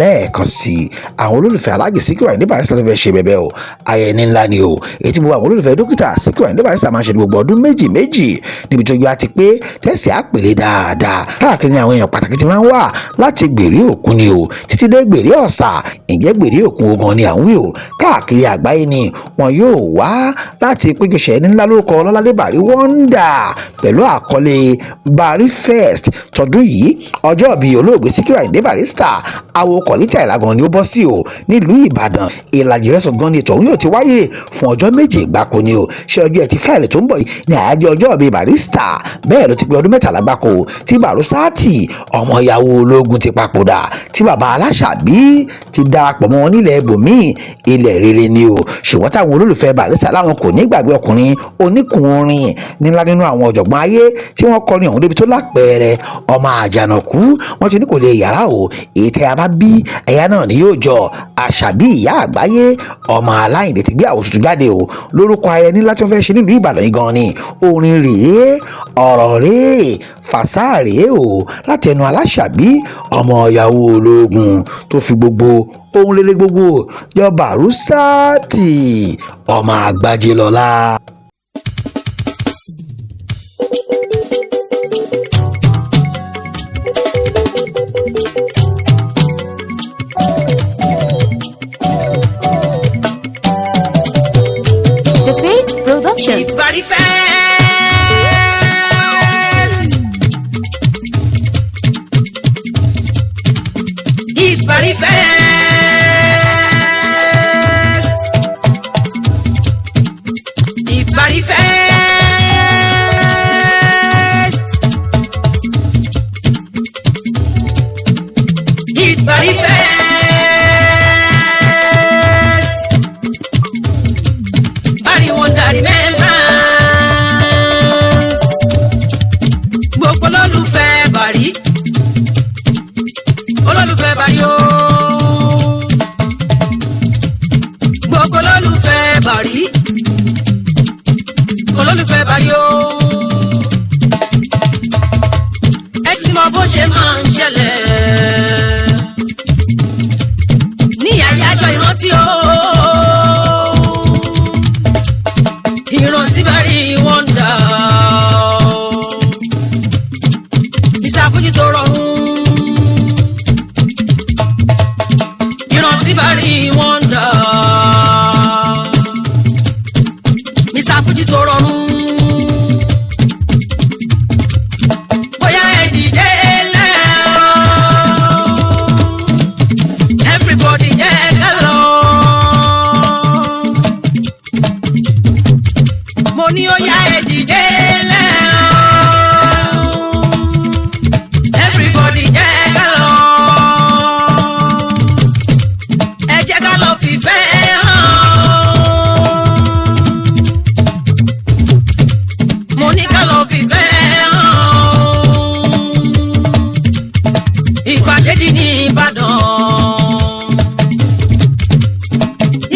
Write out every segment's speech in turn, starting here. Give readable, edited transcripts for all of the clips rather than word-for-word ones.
lẹ́ẹ̀kan sí i àwọn olólùfẹ́ Alhaji Síkírù Àyìndé Barrister tó fẹ́ ṣe bẹ̀bẹ̀ o ayẹyẹ ńlá ni o èyí tí gbogbo àwọn olólùfẹ́ dókítà Síkírù Àyìndé Barrister máa ń ṣe ní gbogbo ọdún méjì níbi tó yọ àti pé tẹ̀sí àpèlé dáadáa káàkiri àwọn èèyàn pàtàkì ti máa ń wà láti gbèrè òkun ni o títí dé gbèrè ọ̀sà ǹjẹ́ gbèrè òkun ogan ni àwọn o káàkiri àgbáyé ni wọn yóò wá láti péjọṣẹ́ ńlá lórúkọ Ọlọ́ládé Barry Wonder pẹ̀lú àkọlé Barry Fest tọdún yìí ọjọ́ bíi olóògbé Síkírù Àyìndé Barrister awokọ̀ lítà ìlàgàn ni ó bọ́ sí o nílùú Ìbàdàn Ìlàjì Resort gan ni ètò òun yóò ti wáyé fún ọjọ́ méje gbáko ni o ṣé ọjọ́ Ẹtì Friday tó ń bọ̀ yìí ní àyájọ́ ọjọ́ bíi Barrister bẹ́ẹ̀ ló ti pé ọdún 13 gbáko tí Barusati ọmọ ìyàwó ológun ti papòdà tí bàbá Aláṣàbí ti darapọ̀ mọ́ wọn nílẹ̀ ibòmíì ilẹ̀ rere ni o ṣùgbọ́n táwọn olólùfẹ́ Barrister láwọn kò ní gbàgbé ọkùnrin oníkùn orin nílá nínú àwọn ọ̀jọ̀gbọ́n ayé tí wọ́n kọrin ọ̀hún débi tó lápẹẹrẹ ọmọ àjànàkú wọ́n ti ní kò lè yàrá o èyí tẹ́ a bá bí ẹ̀yà náà ni yóò jọ Àṣàbí ìyá àgbáyé ọmọ Aláìndé ti gbé àwo tuntun jáde o lórúkọ ayẹyẹ ńlá tí wọ́n fẹ́ ṣe nílùú Ìbàdàn yìí gan ni orin rèé ọ̀rọ̀ rèé fàṣà rèé o láti ẹnu Aláṣàbí ọmọ ìyàwó ológun tó fi gbogbo ohun rere gbogbo yọ Barusati ọmọ àgbájé lọ́lá. The Faith Production. It's Barry Fest. It's Barry Fest. It's Barry Fest. It's Barry Fest. Barry Wonder remembrance. Gbogbo olólùfẹ́ Barry. Olólùfẹ́ Barry o. Gbogbo olólùfẹ́ Barry. Olólùfẹ́ Barry o. Ẹ ti mọ bó ṣe máa ń ṣẹlẹ̀ ní àyájọ́ ìrántí o. Ìrántí Barry Wonder. Ìṣàfùjì tó rọrùn. Ìrántí Barry Wonder. Ìṣàfùjì tó rọrùn. Bóyá ẹ dìde lẹ́ everybody jẹ́ ká lọ. Mo ní ó yá ẹ dìde lẹ́ everybody jẹ́ ká lọ. Ẹ jẹ́ ká lọ fìfẹ́ hàn. Mo ní ká lọ fìfẹ́ hàn. Ìpàdé di ní Ìbàdàn.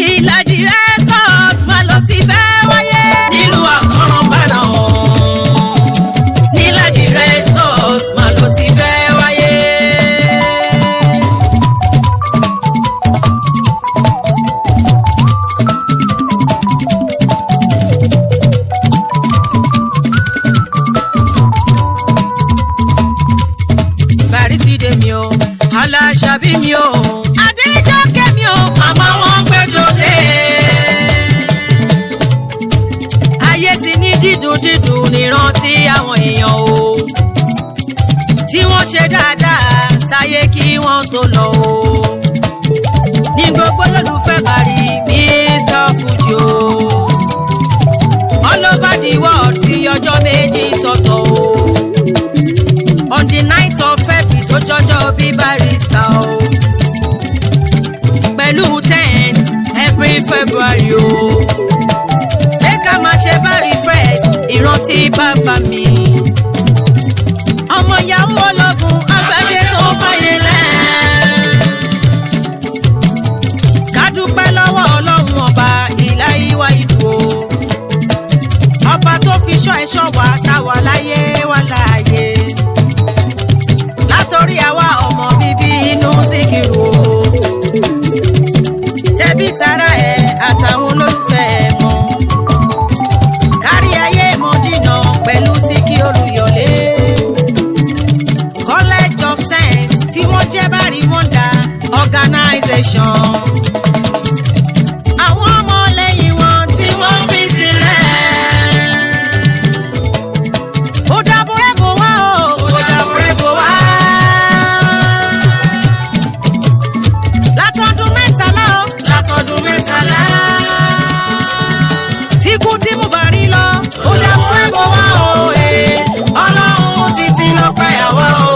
Ìlàjì Resort máa lọ ti fẹ́ wáyé nílùú Àkọ́rọ́nbàdàn. Ìlàjì Resort máa lọ ti fẹ́ wáyé. Barry ti dé mi o, Aláṣàbí mi o, Adéjọkẹ́ mi o, màmá wọn gbẹ́jọ́ dé. Ayé ti ní dídùn nírántí àwọn èèyàn o, tí wọ́n ṣe dáadáa sáyé kí wọ́n tó lọ o. Ní gbogbo olólùfẹ́ Barry Mr. Fuji o, all over the world fi ọjọ́ méjì sọ̀tọ̀ o. On the 9th of February tó jọjọ́ bí Barrister o. Pẹ̀lú 10th every February o. Ẹ ká máa ṣe Barry Fest ìrántí bàbá mi. Ọmọ ìyàwó ológun àgbáyé tó fàyè lẹ̀. Ká dúpẹ́ lọ́wọ́ Ọlọ́run ọba ìláyíwá ìbò. Ọba tó fi ṣọ́ ẹ̀ṣọ́ wa táwa láyé wá láàyè. Látòrí àwa ọmọ bíbí inú Síkírù o. tara ẹ̀ àtàwọn olólùfẹ́ ẹ̀ mọ́. Kárí ayé mọ́ dínà pẹ̀lú Síkí Olúyọ̀lé. College of Science tí wọ́n jẹ́ Barry Wonder Organization. Àwọn ọmọ lẹ́yìn wọn tí wọ́n fi sílẹ̀. Ó dàbọ̀rẹ́ bò wá o, ó dàbọ̀rẹ́ bò wá. Látọdún mẹ́tàlá o, látọdún mẹ́tàlá. Tíkú tí mo bá rí lọ, ó dàbọ̀rẹ́ bò wá o, Ọlọ́run títí lọ́pẹ́ àwa o.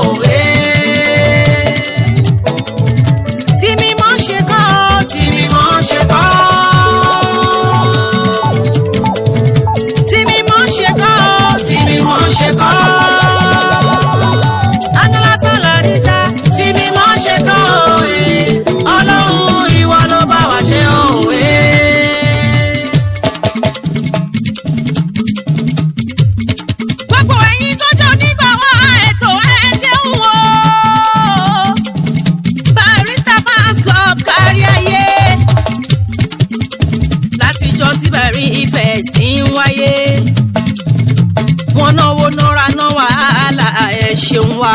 Tí mímọ́ ṣe kọ́, tí mímọ́ ṣe kọ́. Tí mímọ́ ṣe kọ́, tí mímọ́ ṣe kọ́. Adúlásán làríta, tí mímọ́ ṣe kọ́ òwe. Ọlọ́run ìwọ ló bá wa ṣe òwe. Gbogbo ẹ̀yin tó jọ nígbà wá ètò ẹ ṣeun o. Barrister Fans Club kárí ayé. Látijọ́ tí Barry Fest ti ń wáyé. Wọ́n náwó náírà náà wàhálà ẹ̀ ṣeun wa.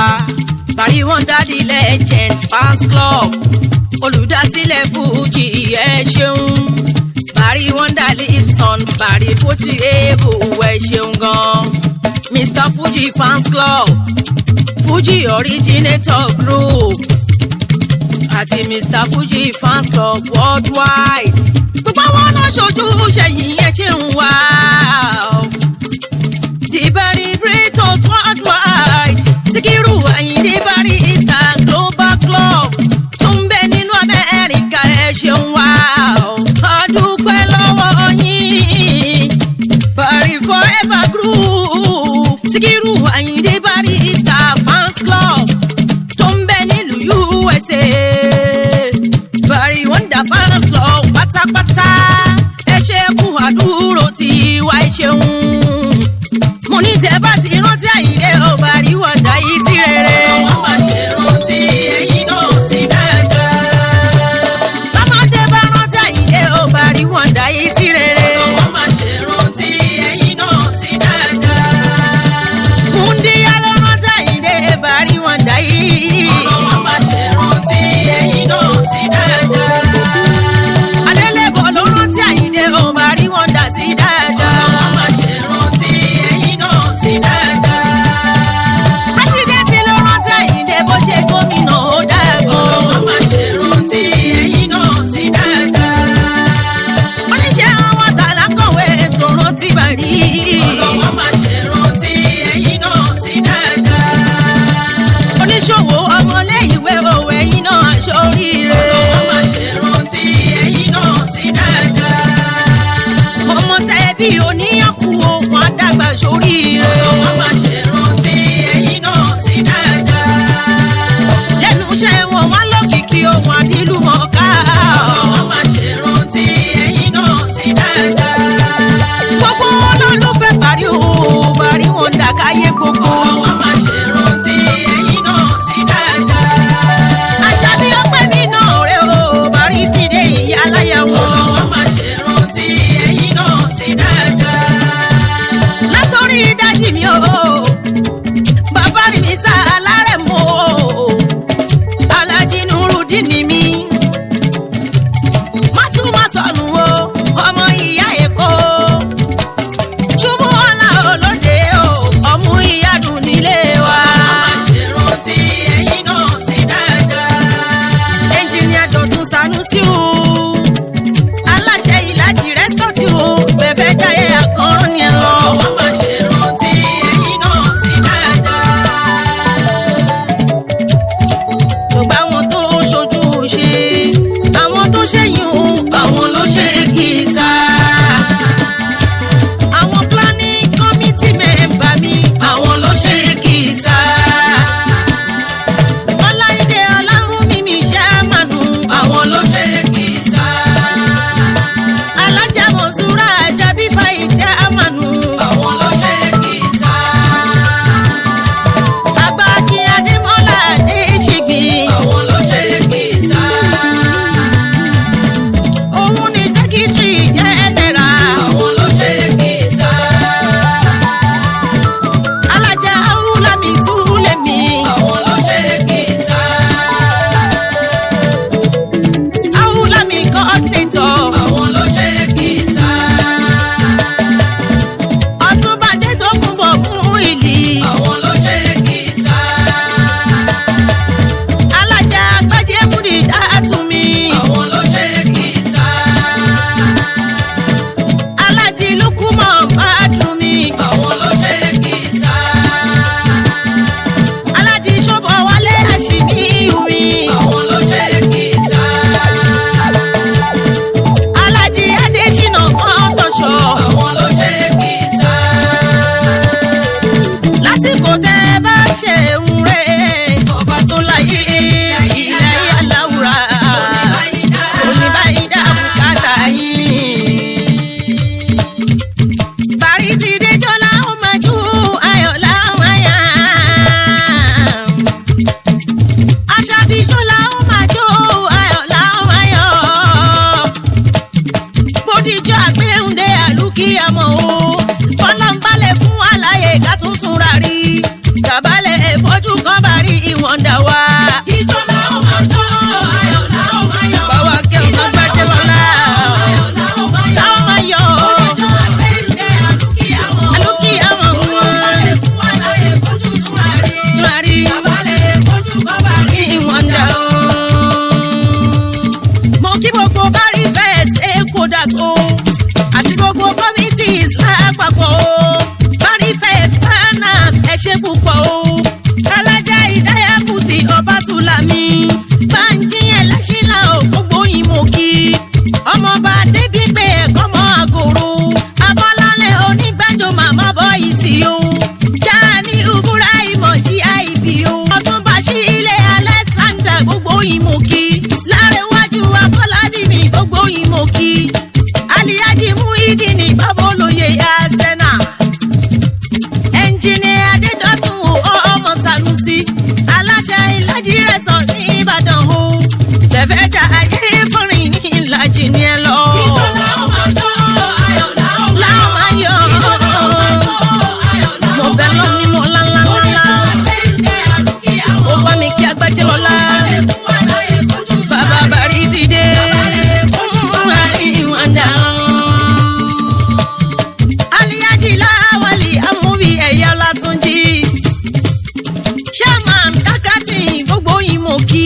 Barry Wonder the Legend Fans Club. Olùdásílẹ̀ Fuji ẹ̀ ṣeun. Barry Wonder lives on Barry Fuji able ẹ̀ ṣeun gan. Mr. Fuji Fans Club. Fuji Originator Group. Àti Mr. Fuji Fans Club worldwide. Gbogbo àwọn náà ṣojú ṣẹ̀yìn ẹ̀ ṣe ń wá. The Barry Britos worldwide. Síkírù Àyìndé Barrister Global Club. Tó ń bẹ nínú Amẹ́ríkà ẹ̀ ṣe ń wá. A dúpẹ́ lọ́wọ́ yín. Barry Forever Group. Síkírù Àyìndé Barrister Fans Club. Tó ń bẹ nílùú USA. Barry Wonder Fans Club pátápátá. Ẹ ṣe kú àdúró tí wá ẹ ṣeun. Mo ní tẹ́ bá ti rántí Àyìndé o Barry Wonder yìí sí rere. mo kí Lárẹ̀wájú Afọlábí gbogbo yín mo kí Aliyaji Muideen bàbá olóyè Arsenal ẹnjìnìà Adédọ̀tun ọmọ Sanusi aláṣẹ Ìlàjì rẹ̀sọ̀ ní Ìbàdàn o tẹ̀fẹ́ dá ayé fúnrin ní Ìlàjì ni ẹ lọ. ìtọ́lá ó máa tó ayọ̀ láwọn máa yọ̀ mo bẹ̀ lọ ní mo lánlá ó bá mi kí agbájẹ́ lọ́la bàbá bàrí ti dé ìwọ̀ndà. Aliyaji Láwálì Amúbí ẹ̀yà Látúnjí Chairman Kákàtì gbogbo yín mo kí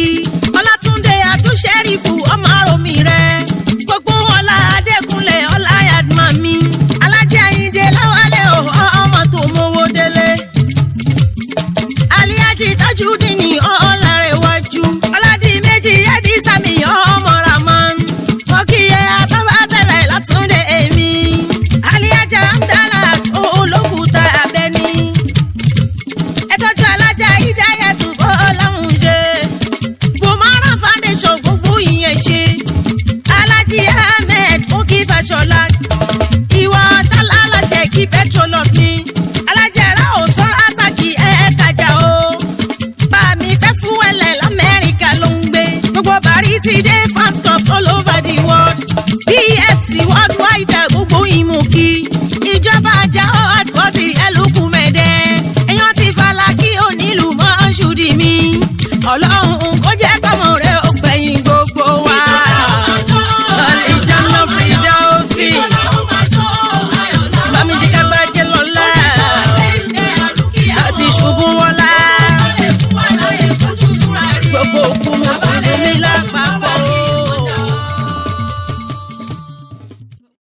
Ọlátúndé Adúṣẹ́rífù ọmọ àròmí rẹ̀ gbogbo ọlá Adékúnlé ọlá yàdùmá mi Alájì Àyìndé Láwálé ọmọ tó mowó délé Aliyaji Tajudeen Ọlárẹ̀wájú Ọládìméjì Adísàmì ọmọ Rahman mo kí ẹ àtọ́bátẹ̀lẹ̀ Látúndé èmi Aliyaja Amdala Olókùúta Abẹ́ní ẹ tọ́jú Alájà Hidayatu Ọlámúṣe Bùmárà Foundation gbogbo ìyẹn ṣe Alájì Ahmed Òkì Fàṣọlá ìwà ọ̀tálá aláṣẹ kí petrolus ni Alájà Ráòsán Àsàkì ẹ̀ẹ́dàjà o bá mi fẹ́ fún ẹlẹ̀ l'Amẹ́ríkà ló ń gbé gbogbo bàrí ti dé